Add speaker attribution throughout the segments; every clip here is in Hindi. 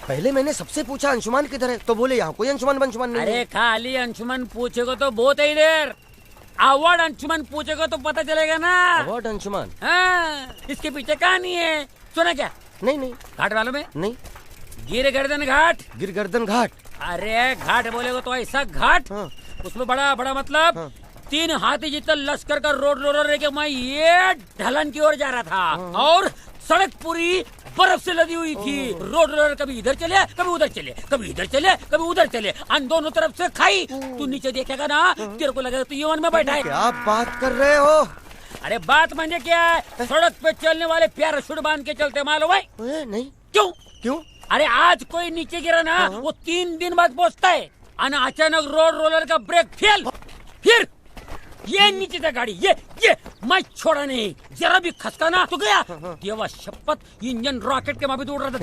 Speaker 1: पहले मैंने सबसे पूछा अंशुमान किधर है, तो बोले यहाँ कोई अंशुमान नहीं।
Speaker 2: अरे खाली अंशुमन पूछेगा तो बहुत ही देर, अवार्ड अंशुमन पूछेगा तो पता चलेगा ना।
Speaker 1: अवार्ड अंशुमान?
Speaker 2: हाँ, इसके पीछे कहानी है, सुना क्या?
Speaker 1: नहीं।
Speaker 2: घाट मालूम है?
Speaker 1: नहीं।
Speaker 2: गिरगर्दन घाट।
Speaker 1: गिरगर्दन घाट?
Speaker 2: अरे घाट बोलेगा तो ऐसा घाट,
Speaker 1: हाँ।
Speaker 2: उसमें बड़ा बड़ा मतलब
Speaker 1: हाँ।
Speaker 2: 3 हाथी जितना लश्कर का रोड रोलर लेके मैं ये ढलान की ओर जा रहा था।
Speaker 1: हाँ।
Speaker 2: और सड़क पूरी बर्फ से लदी हुई थी। रोड रोलर कभी इधर चले, कभी उधर चले, कभी इधर चले, कभी उधर चले, अन दोनों तरफ से खाई। तू नीचे देखेगा ना, तेरे को लगेगा तू यमन में बैठा है।
Speaker 1: क्या बात कर रहे हो?
Speaker 2: अरे बात मानिए क्या है, सड़क पे चलने वाले पैराशूट बांध के चलते मालूम है?
Speaker 1: नहीं।
Speaker 2: क्यों? अरे आज कोई नीचे गिरा ना, वो 3 दिन बाद पहुंचता है। अचानक रोड रोलर का ब्रेक फेल, फिर ये नीचे था गाड़ी, ये मैं छोड़ा नहीं, जरा भी खसका ना तो गया। देवा शपथ, इंजन रॉकेट के माफी उड़ रहा था,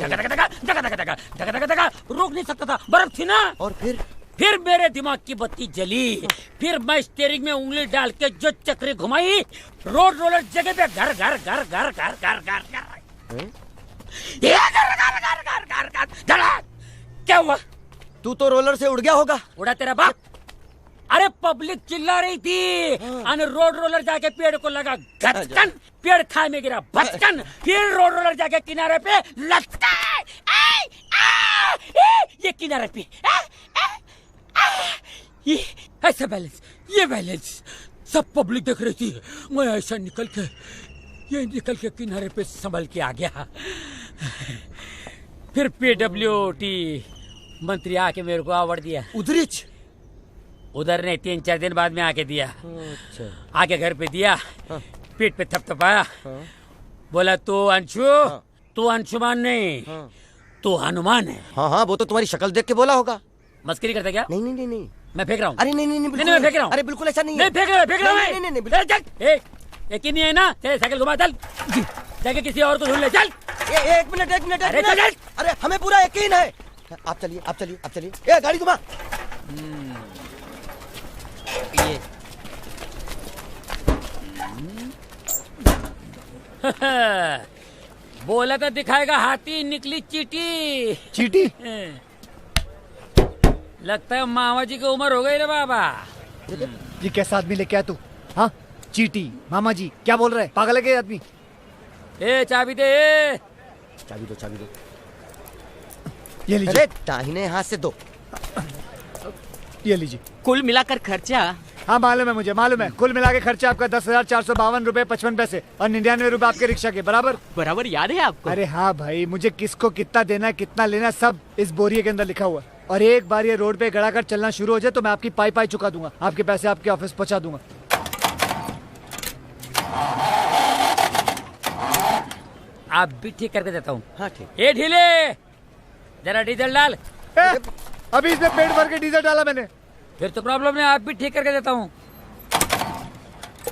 Speaker 2: धका रोक नहीं सकता था, बर्फ थी ना।
Speaker 1: और
Speaker 2: फिर मेरे दिमाग की बत्ती जली। फिर मैं स्टीयरिंग में उंगली डाल के जो चक्री घुमाई, रोड रोलर जगह पे घर घर घर घर घर घर घर घर क्या हुआ?
Speaker 1: तू तो रोलर से उड़ गया होगा।
Speaker 2: उड़ा तेरा बाप। अरे पब्लिक चिल्ला रही थी, रोड रोलर जाके पेड़ को लगा घचकन, पेड़ खाई में गिरा भचकन, फिर रोड रोलर जाके किनारे पे लटका। ये किनारे पे ये ऐसा बैलेंस, ये बैलेंस सब पब्लिक देख रही थी। मैं ऐसा निकल के किनारे पे संभल के आ गया। फिर PWT मंत्री आके मेरे को अवार्ड दिया। उधर ने 3-4 दिन बाद में आके दिया।
Speaker 1: अच्छा।
Speaker 2: आके घर पे दिया।
Speaker 1: हाँ।
Speaker 2: पीठ पे थपथपाया।
Speaker 1: हाँ।
Speaker 2: बोला तू अंशु,
Speaker 1: हाँ।
Speaker 2: तू अंशुमान नहीं,
Speaker 1: हाँ।
Speaker 2: तू हनुमान है।
Speaker 1: हाँ, वो तो तुम्हारी शक्ल देख के बोला होगा।
Speaker 2: मस्करी करता क्या?
Speaker 1: नहीं।
Speaker 2: मैं फेंक रहा हूँ।
Speaker 1: अरे नहीं,
Speaker 2: मैं फेंक रहा हूँ।
Speaker 1: अरे बिल्कुल ऐसा नहीं
Speaker 2: है। फेंक रहा हूँ।
Speaker 1: नहीं।
Speaker 2: एक ही नहीं है ना, चल साइकिल घुमा, चल जाके किसी और को ढूंढ ले, चल।
Speaker 1: एक मिनट। अरे हमें पूरा यकीन है। आप चलिए। ए गाड़ी घुमा।
Speaker 2: ये बोला तो दिखाएगा हाथी, निकली चीटी। लगता है मामा जी की उम्र हो गई रे बाबा।
Speaker 3: ये कैसा आदमी लेके आया तू? हाँ, चीटी मामा जी क्या बोल रहे हैं? पागल है क्या आदमी?
Speaker 2: ए चाबी दे।
Speaker 1: चाबी दो।
Speaker 3: ये लीजिए।
Speaker 1: अरे दाहिने हाथ से दो।
Speaker 3: ये लीजिए।
Speaker 4: कुल मिलाकर खर्चा?
Speaker 3: हाँ मालूम है मुझे, मालूम है। कुल मिला के खर्चा आपका 10,452 रुपए 55 पैसे और 99 रुपए आपके रिक्शा के बराबर
Speaker 4: याद है आपको?
Speaker 3: अरे हाँ भाई, मुझे किसको कितना देना है, कितना लेना, सब इस बोरिये के अंदर लिखा हुआ है। और एक बार ये रोड पे गड़ा कर चलना शुरू हो जाए तो मैं आपकी पाई चुका दूंगा, आपके पैसे आपके ऑफिस पहुंचा दूंगा।
Speaker 2: आप भी ठीक करके देता हूँ।
Speaker 1: हाँ ठीक।
Speaker 2: ए ढीले, जरा डीजल डाल।
Speaker 3: अभी इसमें पेट भर के डीजल डाला मैंने।
Speaker 2: फिर तो प्रॉब्लम नहीं, आप भी ठीक करके देता हूँ।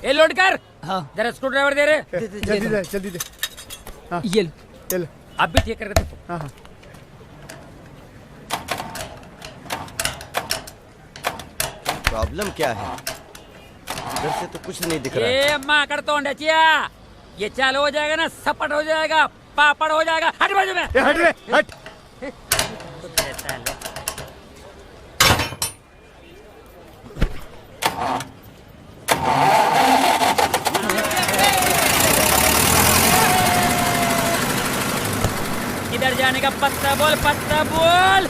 Speaker 2: ए लोड कर।
Speaker 4: हाँ।
Speaker 2: जरा स्क्रू ड्राइवर दे रहे।
Speaker 3: जल्दी दे। हाँ।
Speaker 4: ये
Speaker 3: चल।
Speaker 2: आप भी ठीक करके देता हूँ।
Speaker 3: हाँ।
Speaker 1: प्रॉब्लम क्या है? इधर से तो कुछ नहीं दिख रहा है।
Speaker 2: ये माकड़ तो अंडचिया, ये चालू हो जाएगा ना, सपट हो जाएगा, पापड़ हो जाएगा। हट बाजू में।
Speaker 3: हट रे, हट।
Speaker 2: किधर जाने का पत्ता बोल, पत्ता बोल।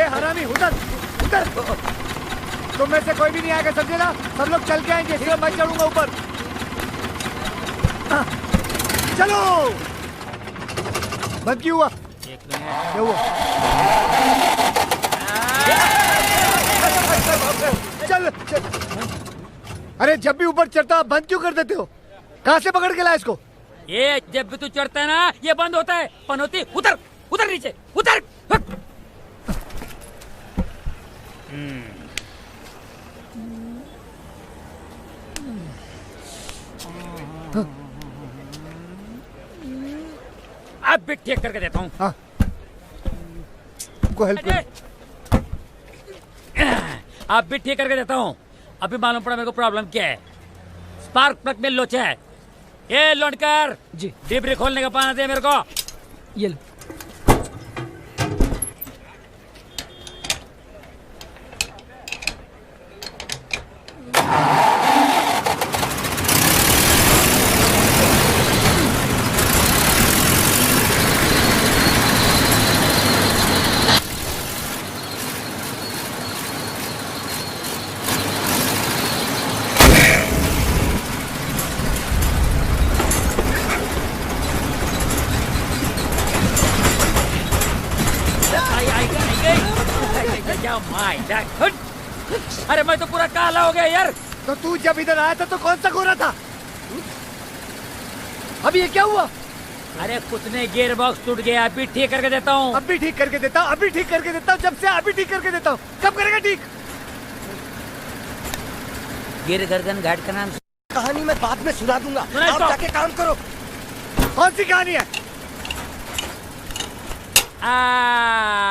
Speaker 3: हरामी उधर। तुम में से कोई भी नहीं आएगा, समझे ना? सब लोग चल के आएंगे, सिर्फ मैं चढ़ूंगा ऊपर। चलो। बंद क्यों हुआ? क्या हुआ? चल। अरे जब भी ऊपर चढ़ता बंद क्यों कर देते हो? कहाँ से पकड़ के लाया इसको?
Speaker 2: ये जब भी तू चढ़ता है ना, ये बंद होता है। पनौती, उतर नीचे, उतर। अब भी ठीक करके देता हूँ।
Speaker 3: हाँ। को हेल्प कर।
Speaker 2: अब भी ठीक करके देता हूँ। अभी मालूम पड़ा मेरे को प्रॉब्लम क्या है। स्पार्क प्लग में लोचा है, ये लौटकर
Speaker 4: जी
Speaker 2: डिबरी खोलने का पाना दे मेरे को।
Speaker 4: ये लो।
Speaker 2: अरे मैं तो पूरा काला हो गया यार।
Speaker 3: तो तू जब इधर आया था तो कौन सा गोरा था? अभी ये क्या हुआ?
Speaker 2: अरे कुछ नहीं, गियर बॉक्स टूट गया, अभी ठीक करके देता हूँ।
Speaker 3: अभी ठीक करके देता हूँ, अभी ठीक करके देता हूँ, जब से अभी ठीक करके देता हूँ। कब करेगा ठीक?
Speaker 2: गिर गर्दन घाट का नाम
Speaker 1: कहानी मैं बाद में सुना दूंगा,
Speaker 2: सुना
Speaker 1: आप
Speaker 2: तो।
Speaker 1: जाके काम करो।
Speaker 3: कौन सी कहानी है?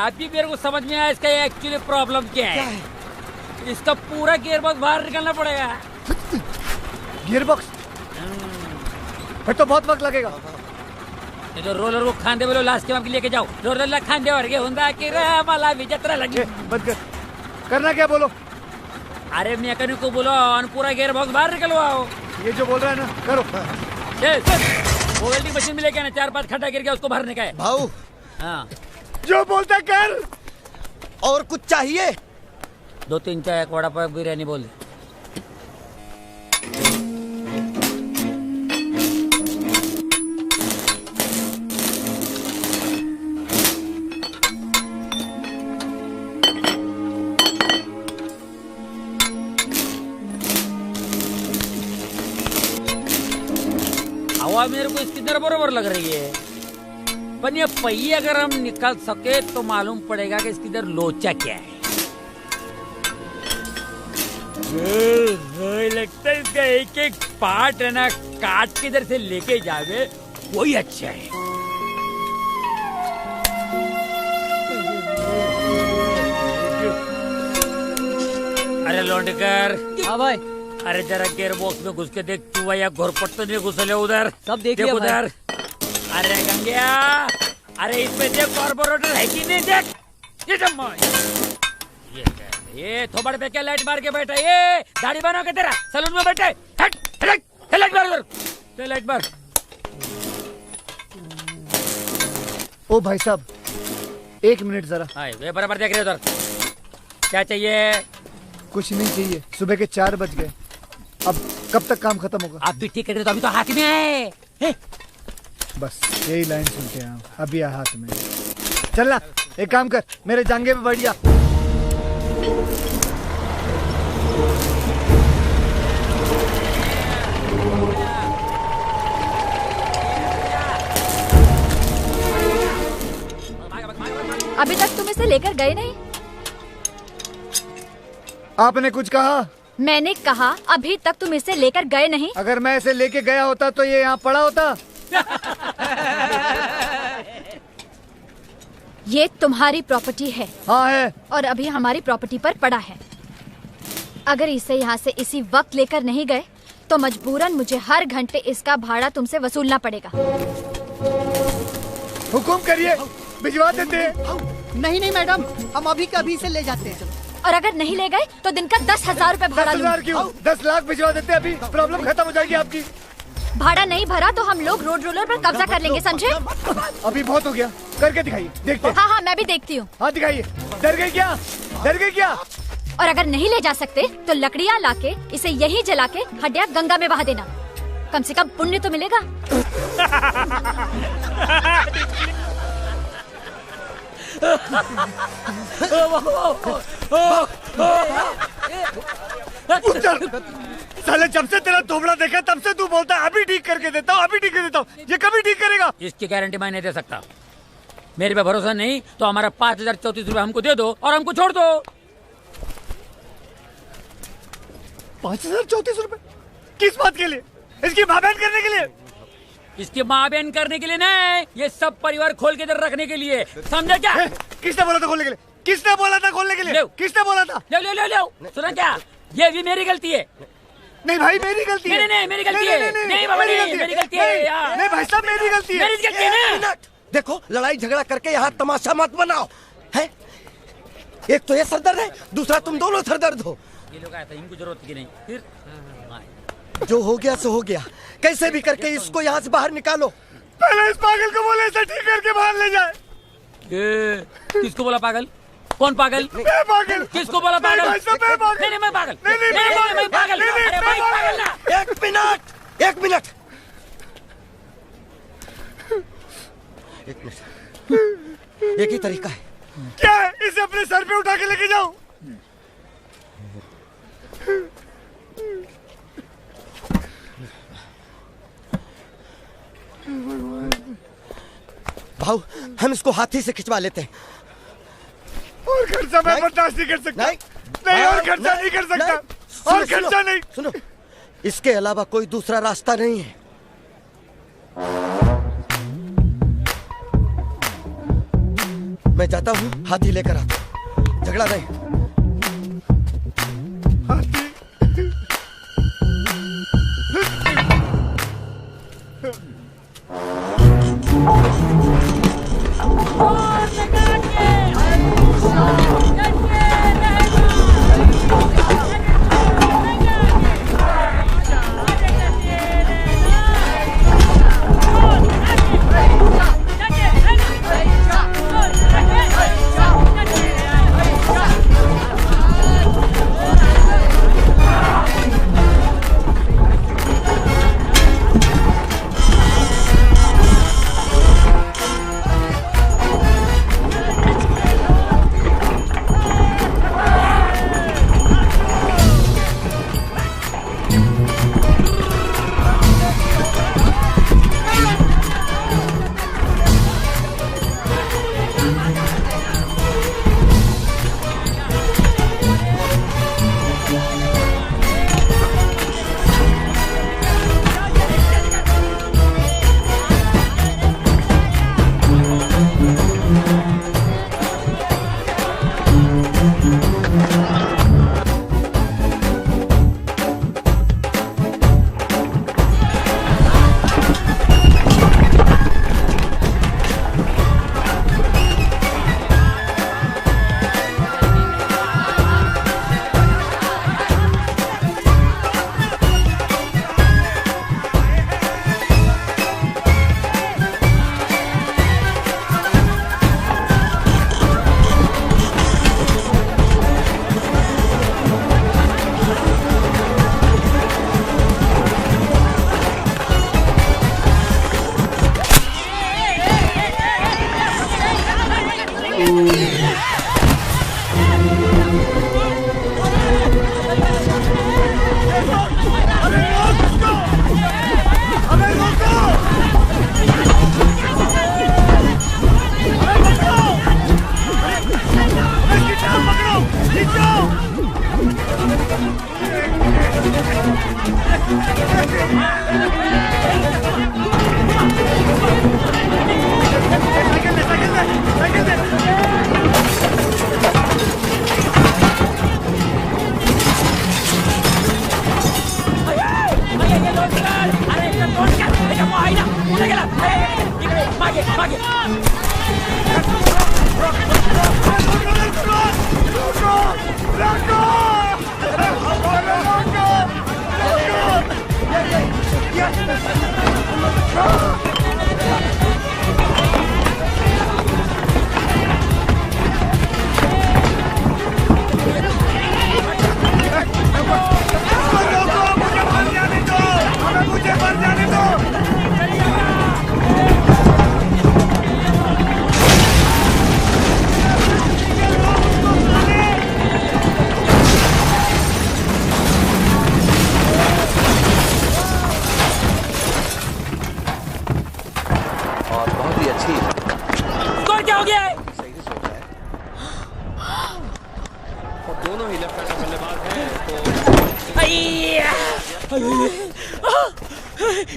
Speaker 2: अभी मेरे को समझ में आया इसका एक्चुअली प्रॉब्लम क्या है। इसका पूरा गियर बॉक्स बाहर निकलना पड़ेगा।
Speaker 3: Gear box? फिर तो बहुत वक्त लगेगा।
Speaker 2: ये तो रोलर को खांदे बोलो, लास्ट के लेके जाओ। रोलर खांदे वर्गे हुंदा की मला विचित्र लगी।
Speaker 3: बंद कर। करना क्या बोलो?
Speaker 2: अरे मैकेनिक को बोलो और पूरा गियर बॉक्स बाहर निकलवाओ।
Speaker 3: ये जो बोल रहा है ना, करो।
Speaker 2: वो वेल्डिंग मशीन में लेके ना 4-5 खड्डा गिर गया, उसको भरने का है।
Speaker 1: भाऊ
Speaker 2: हाँ,
Speaker 3: जो बोलता है कर।
Speaker 1: और कुछ चाहिए?
Speaker 2: 2-3 चाय, एक वड़ा पाव, बिरयानी बोल दे। हवा मेरे को इसकी तरह बरोबर लग रही है, पर ये पहिए अगर हम निकाल सके तो मालूम पड़ेगा कि इसकी इधर लोचा क्या है। लगता है इसका एक एक पार्ट है ना, काट के इधर से लेके जावे वही अच्छा है। अरे लौंडकर।
Speaker 4: हाँ भाई,
Speaker 2: अरे जरा गियर बॉक्स में घुस के देख, चूहा या घोरपट तो नहीं घुसले उधर।
Speaker 4: सब देख लिया
Speaker 2: उधर। अरे गंगया, अरे इसमें देख कार्बोरेटर है कि नहीं, देख। ये थोबड़ पे क्या लाइट मार के बैठा, ये दाढ़ी बनो के तेरा सलून में बैठे। हट हट, लाइट मार उधर, लाइट मार।
Speaker 3: ओ भाई साहब, 1 मिनट जरा।
Speaker 2: वे बराबर देख रहे उधर। क्या चाहिए?
Speaker 3: कुछ नहीं चाहिए, सुबह के 4 बज गए। अब कब तक काम खत्म होगा?
Speaker 2: आप भी ठीक कर रहे तो अभी तो हाथ में आए।
Speaker 3: बस यही लाइन सुनते हैं हम, अभी आ हाथ में। चलना, एक काम कर, मेरे जांघे पे बैठ जा।
Speaker 5: अभी तक तुम इसे लेकर गए नहीं?
Speaker 3: आपने कुछ कहा?
Speaker 5: मैंने कहा अभी तक तुम इसे लेकर गए नहीं।
Speaker 3: अगर मैं इसे लेके गया होता तो ये यहाँ पड़ा होता।
Speaker 5: ये तुम्हारी प्रॉपर्टी है।
Speaker 3: हाँ है।
Speaker 5: और अभी हमारी प्रॉपर्टी पर पड़ा है। अगर इसे यहाँ से इसी वक्त लेकर नहीं गए तो मजबूरन मुझे हर घंटे इसका भाड़ा तुमसे वसूलना पड़ेगा।
Speaker 3: हुकुम करिए, भिजवा देते हैं।
Speaker 4: नहीं मैडम, हम अभी के अभी से ले जाते हैं।
Speaker 5: और अगर नहीं ले गए तो दिन का 10,000 रूपए भाड़ा
Speaker 3: 10,000 क्यों? 10 लाख भिजवा देते, अभी प्रॉब्लम खत्म हो जाएगी आपकी।
Speaker 5: भाड़ा नहीं भरा तो हम लोग रोड रोलर पर कब्जा कर लेंगे, समझे?
Speaker 3: अभी बहुत हो गया, करके दिखाइए, देखते हैं।
Speaker 5: हाँ मैं भी देखती हूँ।
Speaker 3: हाँ दिखाइए। डर गई क्या? डर गई क्या?
Speaker 5: और अगर नहीं ले जा सकते तो लकड़ियाँ लाके इसे यहीं जला के हड्डियाँ गंगा में बहा देना, कम से कम पुण्य तो मिलेगा।
Speaker 3: साले जब से तेरा थोबड़ा देखा तब से तू बोलता है अभी ठीक करके देता हूँ, अभी ठीक कर देता हूँ। ये कभी ठीक करेगा?
Speaker 2: इसकी गारंटी मैं नहीं दे सकता। मेरे पे भरोसा नहीं तो हमारा 5,034 रुपए हमको दे दो और हमको छोड़ दो।
Speaker 3: 5,034 रुपए? किस बात के लिए? इसकी माँ बहन करने के लिए?
Speaker 2: इसकी माँ बहन करने के लिए नहीं, ये सब परिवार खोल के इधर रखने के लिए, समझे क्या?
Speaker 3: किसने बोला था खोलने के लिए? किसने बोला था खोलने के लिए? किसने बोला था?
Speaker 2: ले सुना क्या, ये भी मेरी गलती है।
Speaker 3: नहीं भाई मेरी गलती है।
Speaker 2: नहीं, मेरी गलती है। नहीं बाबा, नहीं, मेरी गलती है यार।
Speaker 3: नहीं भाई साहब मेरी गलती है।
Speaker 2: मेरी गलती है
Speaker 1: एक
Speaker 2: ना।
Speaker 1: मिनट, देखो लड़ाई झगड़ा करके यहाँ तमाशा मत बनाओ है। एक तो ये सरदर्द है, दूसरा तुम दोनों सरदर्द हो।
Speaker 2: ये लोग आया था, इनको जरूरत की नहीं। फिर
Speaker 1: जो हो गया सो हो गया, कैसे भी करके इसको यहाँ से बाहर निकालो।
Speaker 3: पहले इस पागल को बोले इसे ठीक करके बाहर ले जाए।
Speaker 2: किसको बोला पागल? कौन पागल?
Speaker 3: मैं पागल।
Speaker 2: किसको बोला पागल?
Speaker 3: भाई साहब मैं पागल।
Speaker 2: नहीं, मैं पागल।
Speaker 3: नहीं,
Speaker 2: मैं पागल।
Speaker 3: नहीं,
Speaker 2: अरे भाई पागल ना।
Speaker 1: एक मिनट, एक ही तरीका है।
Speaker 3: क्या है? इसे अपने सर पे उठा के लेके जाओ।
Speaker 1: भाऊ हम इसको हाथी से खिंचवा लेते हैं।
Speaker 3: और खर्चा मैं
Speaker 1: नहीं।
Speaker 3: बर्दाश्त नहीं कर सकता।
Speaker 1: नहीं,
Speaker 3: नहीं और खर्चा नहीं कर सकता। और खर्चा नहीं।
Speaker 1: सुनो, इसके अलावा कोई दूसरा रास्ता नहीं है। मैं जाता हूँ, हाथी लेकर आता हूँ। झगड़ा नहीं।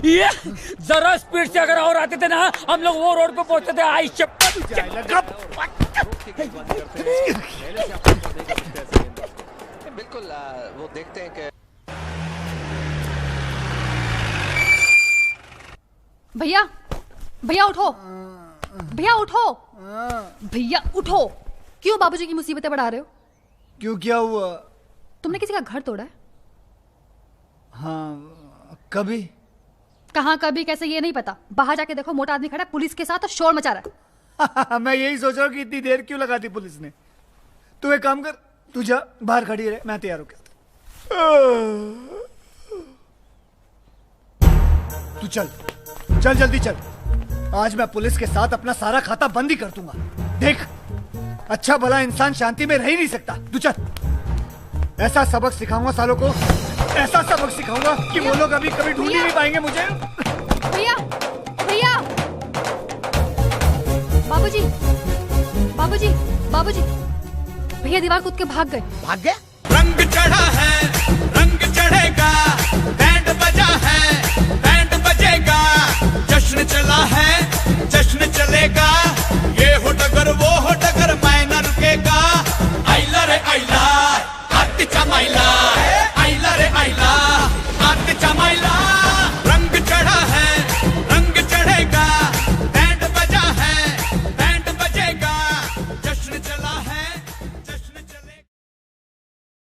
Speaker 2: ये जरा स्पीड से अगर और आते थे ना हम लोग वो रोड पे पहुंचते थे। आई
Speaker 6: बिल्कुल वो देखते हैं कि भैया भैया उठो, भैया उठो, भैया उठो। क्यों बाबूजी की मुसीबतें बढ़ा रहे हो?
Speaker 3: क्यों, क्या हुआ?
Speaker 6: तुमने किसी का घर तोड़ा है?
Speaker 3: हाँ, कभी।
Speaker 6: कहाँ कभी कैसे ये नहीं पता। बाहर जाके देखो, मोटा आदमी खड़ा है पुलिस के साथ और शोर मचा रहा है।
Speaker 3: मैं यही सोच रहा हूँ कि इतनी देर क्यों लगा दी पुलिस ने। तू एक काम कर, तू जा बाहर खड़ी रहे, मैं तैयार होकर तू चल चल जल्दी चल। आज मैं पुलिस के साथ अपना सारा खाता बंद ही कर दूंगा। देख, अच्छा भला इंसान शांति में रह ही नहीं सकता। तू चल। ऐसा सबक सिखाऊंगा सालों को, ऐसा सबक सिखाऊंगा कि वो लोग अभी कभी ढूंढ ही नहीं पाएंगे मुझे।
Speaker 6: भैया भैया, बाबूजी बाबूजी बाबूजी, भैया दीवार कूद के भाग गए।
Speaker 1: भाग गया?
Speaker 7: रंग चढ़ा है